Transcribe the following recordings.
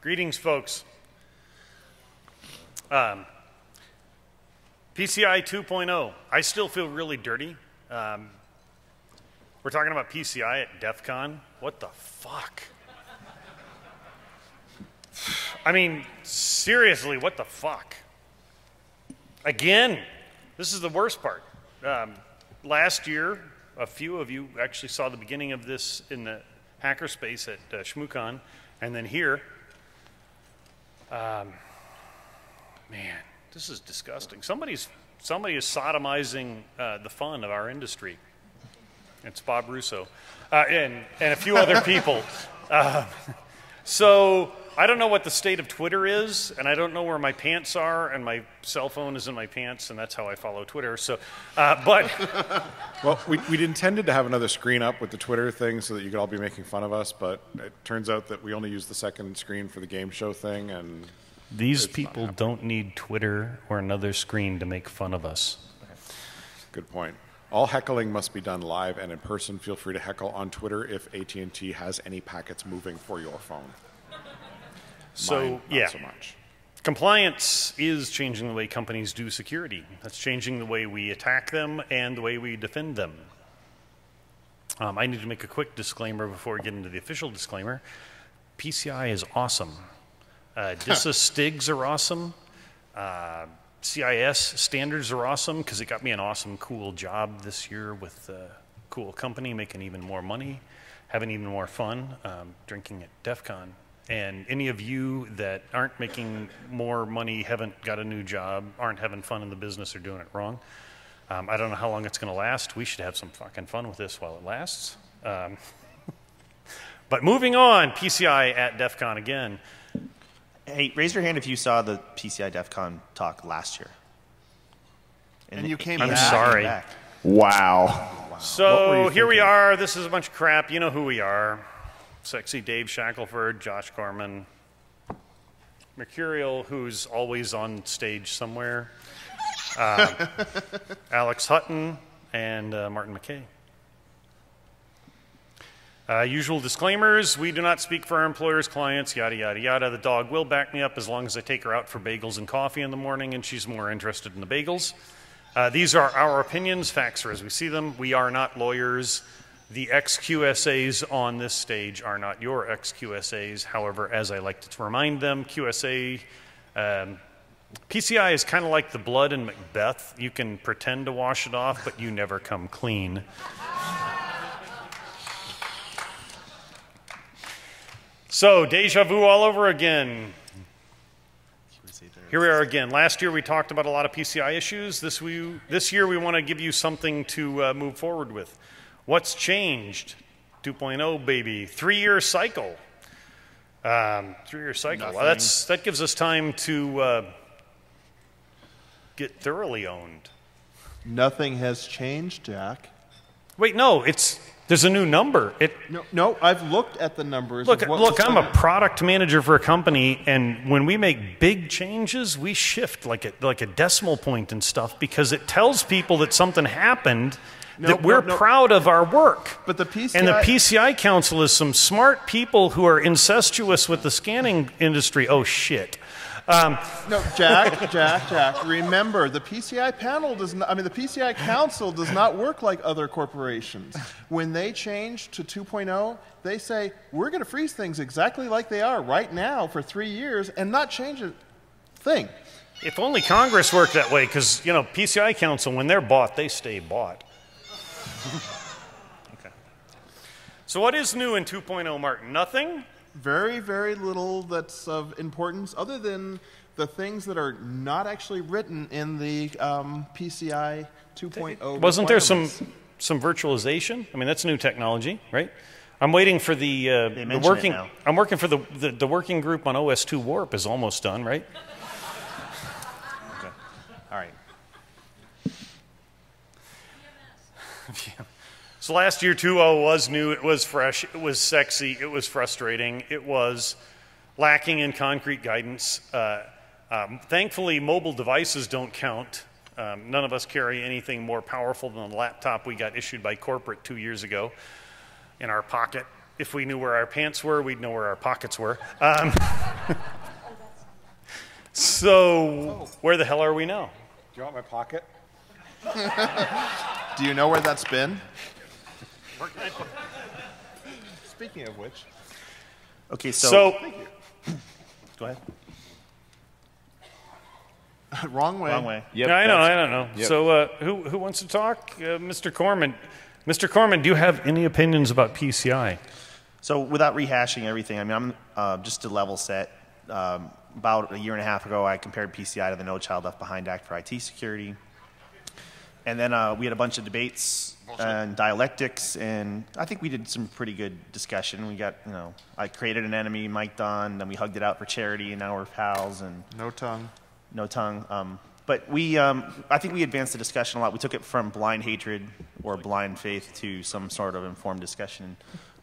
Greetings, folks. PCI 2.0. I still feel really dirty. We're talking about PCI at DEF CON. What the fuck? I mean, seriously, what the fuck? Again, this is the worst part. Last year, a few of you actually saw the beginning of this in the hackerspace at ShmooCon, and then here. Man, this is disgusting. Somebody is sodomizing the fun of our industry. It's Bob Russo and a few other people. So I don't know what the state of Twitter is, and I don't know where my pants are, and my cell phone is in my pants, and that's how I follow Twitter. So, well, we'd intended to have another screen up with the Twitter thing so that you could all be making fun of us, but it turns out that we only used the second screen for the game show thing, and these people don't need Twitter or another screen to make fun of us. Good point. All heckling must be done live and in person. Feel free to heckle on Twitter if AT&T has any packets moving for your phone. So, Mine, yeah. not so much. Compliance is changing the way companies do security. That's changing the way we attack them and the way we defend them. I need to make a quick disclaimer before we get into the official disclaimer. PCI is awesome. DISA STIGs are awesome. CIS standards are awesome because it got me an awesome, cool job this year with a cool company, making even more money, having even more fun, drinking at DEF CON. And any of you that aren't making more money, haven't got a new job, aren't having fun in the business, are doing it wrong. I don't know how long it's going to last. We should have some fucking fun with this while it lasts. But moving on, PCI at DEF CON again. Hey, raise your hand if you saw the PCI DEF CON talk last year. And you came I'm back. sorry. Wow. So here we are. This is a bunch of crap. You know who we are. Sexy Dave Shackelford, Josh Gorman, Mercurial, who's always on stage somewhere, Alex Hutton, and Martin McKay. Usual disclaimers, we do not speak for our employers, clients, yada, yada, yada. The dog will back me up as long as I take her out for bagels and coffee in the morning and she's more interested in the bagels. These are our opinions, facts are as we see them. We are not lawyers. The ex-QSAs on this stage are not your ex-QSAs. However, as I like to remind them, PCI is kind of like the blood in Macbeth. You can pretend to wash it off, but you never come clean. So, deja vu all over again. Here we are again. Last year we talked about a lot of PCI issues. This year we want to give you something to move forward with. What's changed? 2.0, baby. 3-year cycle. 3-year cycle. Well, that gives us time to get thoroughly owned. Nothing has changed, Jack. Wait, no. There's a new number. No, I've looked at the numbers. Look, I'm a product manager for a company, and when we make big changes, we shift like a decimal point and stuff because it tells people that something happened, that we're proud of our work. But the PCI... And the PCI Council is some smart people who are incestuous with the scanning industry. Oh, shit. No, Jack, remember, the PCI panel does not, the PCI Council does not work like other corporations. When they change to 2.0, they say, we're going to freeze things exactly like they are right now for 3 years and not change a thing. If only Congress worked that way, because, you know, PCI Council, when they're bought, they stay bought. Okay. So what is new in 2.0, Martin? Nothing? Very, very little that's of importance other than the things that are not actually written in the PCI 2.0. Wasn't there some virtualization? I mean, that's new technology, right? I'm waiting for the working. I'm working for the working group on OS2 Warp is almost done, right? Okay. All right. So last year 2.0 was new, it was fresh, it was sexy, it was frustrating, it was lacking in concrete guidance. Thankfully, mobile devices don't count. None of us carry anything more powerful than the laptop we got issued by corporate 2 years ago in our pocket. if we knew where our pants were, we'd know where our pockets were. So where the hell are we now? Do you want my pocket? Do you know where that's been? Speaking of which. Okay, so go ahead. Wrong way. Wrong way. Yep, I don't know. Yep. So who wants to talk? Mr. Corman. Mr. Corman, do you have any opinions about PCI? So without rehashing everything, I mean, I'm just to level set. About a year and a half ago, I compared PCI to the No Child Left Behind Act for IT security. And then we had a bunch of debates and dialectics, and I think we did some pretty good discussion. We got, I created an enemy, mic'd on, then we hugged it out for charity, and now we're pals. And No tongue. no tongue. But we, I think we advanced the discussion a lot. We took it from blind hatred or blind faith to some sort of informed discussion.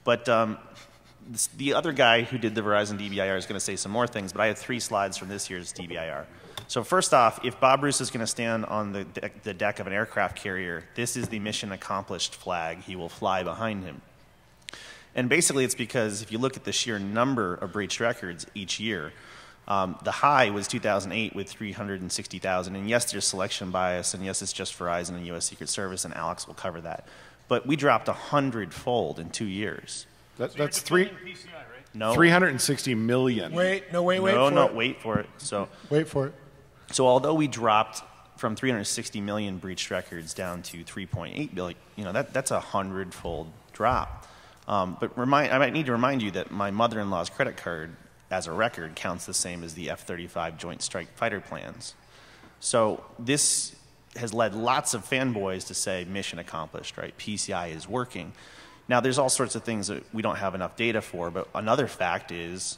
But the other guy who did the Verizon DBIR is going to say some more things, but I have 3 slides from this year's DBIR. So first off, if Bob Bruce is going to stand on the deck of an aircraft carrier, this is the mission accomplished flag. He will fly behind him. And basically it's because if you look at the sheer number of breached records each year, the high was 2008 with 360,000. And yes, there's selection bias, and yes, it's just Verizon and U.S. Secret Service, and Alex will cover that. But we dropped 100-fold in 2 years. That's three. No. 360 million. Wait for it. Wait for it. Wait for it. So although we dropped from 360 million breached records down to 3.8 billion, that's a 100-fold drop. But I might need to remind you that my mother-in-law's credit card as a record counts the same as the F-35 Joint Strike Fighter plans. So this has led lots of fanboys to say mission accomplished, right? PCI is working. Now there's all sorts of things that we don't have enough data for, but another fact is,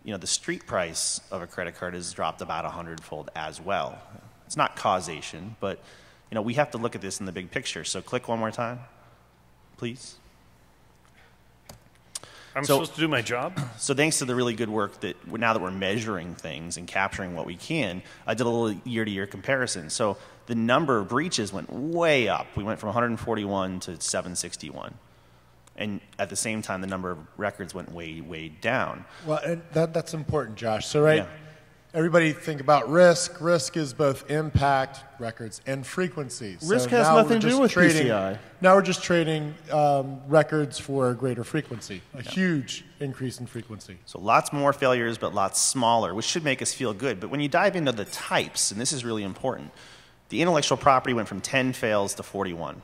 the street price of a credit card has dropped about 100-fold as well. It's not causation, but we have to look at this in the big picture. So click one more time, please. I'm supposed to do my job? So thanks to the really good work that now that we're measuring things and capturing what we can, I did a little year-to-year comparison. So the number of breaches went way up. We went from 141 to 761. And at the same time, the number of records went way, way down. Well, and that's important, Josh. So, everybody think about risk. Risk is both impact, records, and frequency. Risk so has now nothing to do with PCI. Now we're just trading records for a greater frequency, a huge increase in frequency. So lots more failures, but lots smaller, which should make us feel good. But when you dive into the types, and this is really important, the intellectual property went from 10 fails to 41.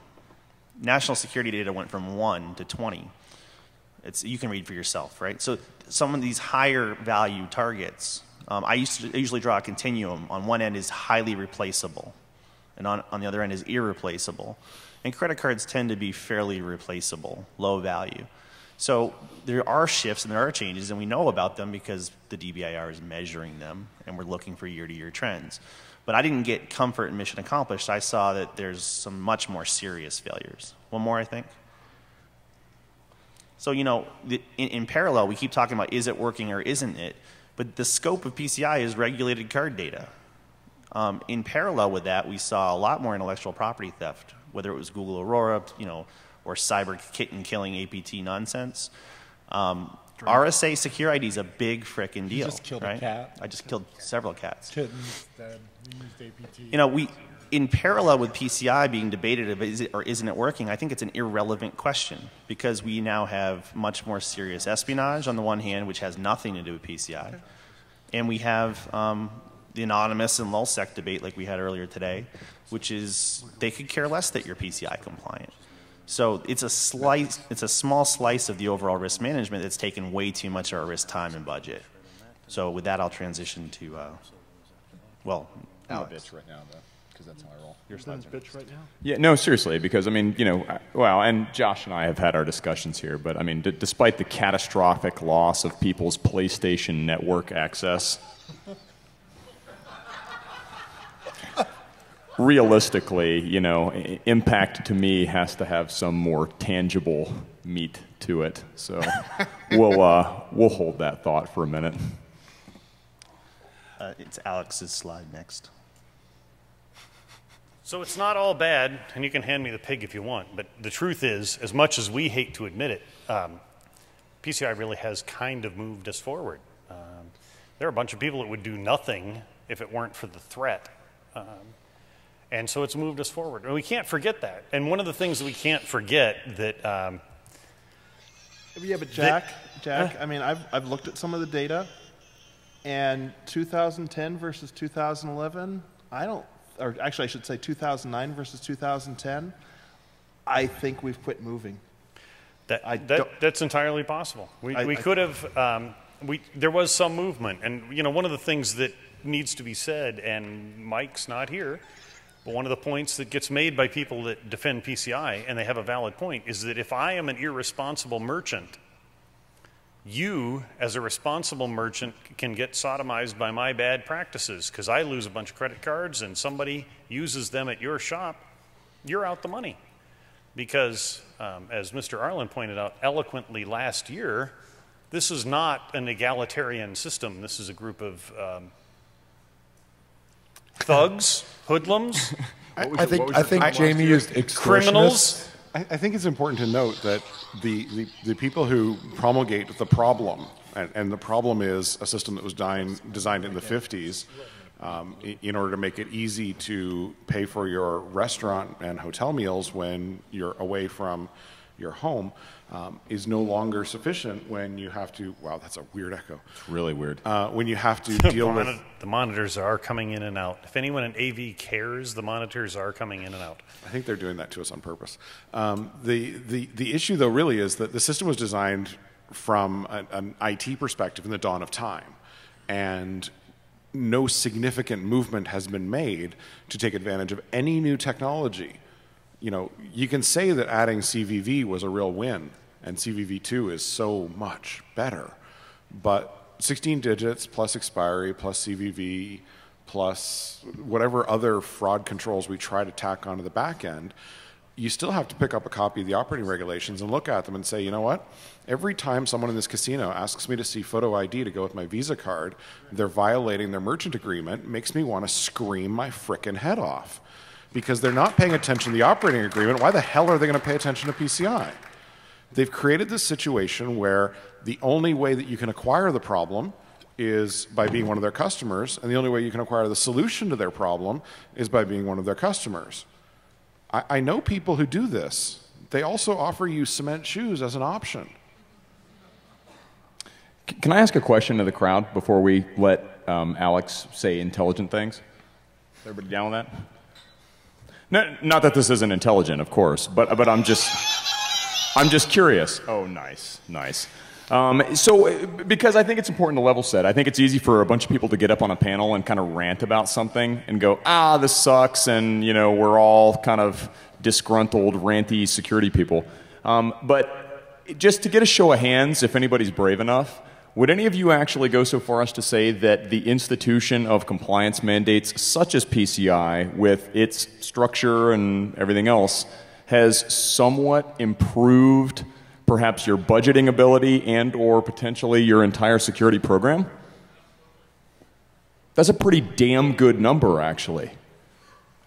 National security data went from 1 to 20. You can read for yourself, right? So some of these higher value targets, I usually draw a continuum. On one end is highly replaceable, and on the other end is irreplaceable. And credit cards tend to be fairly replaceable, low value. So there are shifts and there are changes, and we know about them because the DBIR is measuring them, and we're looking for year-to-year trends. But I didn't get comfort in mission accomplished. I saw that there's some much more serious failures. One more, I think. So, in parallel, we keep talking about is it working or isn't it? But the scope of PCI is regulated card data. In parallel with that, we saw a lot more intellectual property theft, whether it was Google Aurora, or cyber kitten killing APT nonsense. RSA Secure ID is a big frickin' deal. You just killed right? a cat. I just killed several cats. Kittens that used APT. In parallel with PCI being debated of is it or isn't it working, I think it's an irrelevant question because we now have much more serious espionage on the one hand, which has nothing to do with PCI, and we have the anonymous and lulsec debate like we had earlier today, which is they could care less that you're PCI compliant. So it's a small slice of the overall risk management that's taken way too much of our risk time and budget. So with that, I'll transition to, I'm a bitch right now, though, because that's how I roll. Your son's bitch right now? Yeah, no, seriously, because, and Josh and I have had our discussions here, but, despite the catastrophic loss of people's PlayStation Network access, realistically, impact to me has to have some more tangible meat to it. So we'll hold that thought for a minute. it's Alex's slide next. So it's not all bad, and you can hand me the pig if you want, but the truth is, as much as we hate to admit it, PCI really has kind of moved us forward. There are a bunch of people that would do nothing if it weren't for the threat. And so it's moved us forward. And we can't forget that. And one of the things that we can't forget that... yeah, but Jack, I mean, I've looked at some of the data, and 2010 versus 2011, or actually I should say 2009 versus 2010, I think we've quit moving. That's entirely possible. We could have... there was some movement, and one of the things that needs to be said, and Mike's not here, but one of the points that gets made by people that defend PCI, and they have a valid point, is that if I am an irresponsible merchant, you, as a responsible merchant, can get sodomized by my bad practices because I lose a bunch of credit cards and somebody uses them at your shop, you're out the money. Because, as Mr. Arlen pointed out eloquently last year, this is not an egalitarian system. This is a group of thugs, hoodlums. I think Jamie used extortionists. Criminals. I think it's important to note that the people who promulgate the problem, and the problem is a system that was designed in the 50s in order to make it easy to pay for your restaurant and hotel meals when you're away from your home, is no longer sufficient when you have to, wow, that's a weird echo. It's really weird. When you have to deal with... The monitors are coming in and out. If anyone in AV cares, the monitors are coming in and out. I think they're doing that to us on purpose. The issue, though, really is that the system was designed from an IT perspective in the dawn of time. And no significant movement has been made to take advantage of any new technology. You can say that adding CVV was a real win, and CVV2 is so much better. But 16 digits plus expiry plus CVV plus whatever other fraud controls we try to tack onto the back end, you still have to pick up a copy of the operating regulations and look at them and say, you know what? Every time someone in this casino asks me to see photo ID to go with my Visa card, they're violating their merchant agreement. It makes me want to scream my frickin' head off. Because they're not paying attention to the operating agreement. Why the hell are they going to pay attention to PCI? They've created this situation where the only way that you can acquire the problem is by being one of their customers, and the only way you can acquire the solution to their problem is by being one of their customers. I know people who do this. They also offer you cement shoes as an option. Can I ask a question to the crowd before we let Alex say intelligent things? Is everybody down with that? No, not that this isn't intelligent, of course, but I'm just curious. Oh, nice. Because I think it's important to level set. I think it's easy for a bunch of people to get up on a panel and kind of rant about something and go, this sucks, and we're all kind of disgruntled, ranty security people. But just to get a show of hands, if anybody's brave enough, would any of you actually go so far as to say that the institution of compliance mandates, such as PCI, with its structure and everything else, has somewhat improved perhaps your budgeting ability and or potentially your entire security program? That's a pretty damn good number, actually.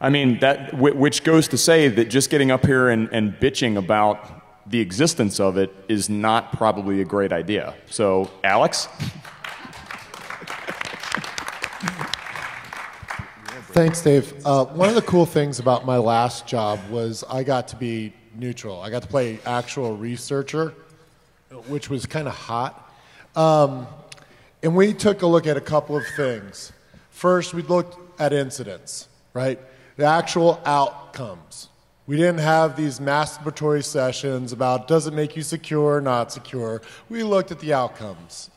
I mean, which goes to say that just getting up here and bitching about the existence of it is not probably a great idea. So, Alex? Thanks, Dave. One of the cool things about my last job was I got to be neutral. I got to play actual researcher, which was kind of hot. And we took a look at a couple of things. First, we looked at incidents, right? The actual outcomes. We didn't have these masturbatory sessions about does it make you secure or not secure. We looked at the outcomes.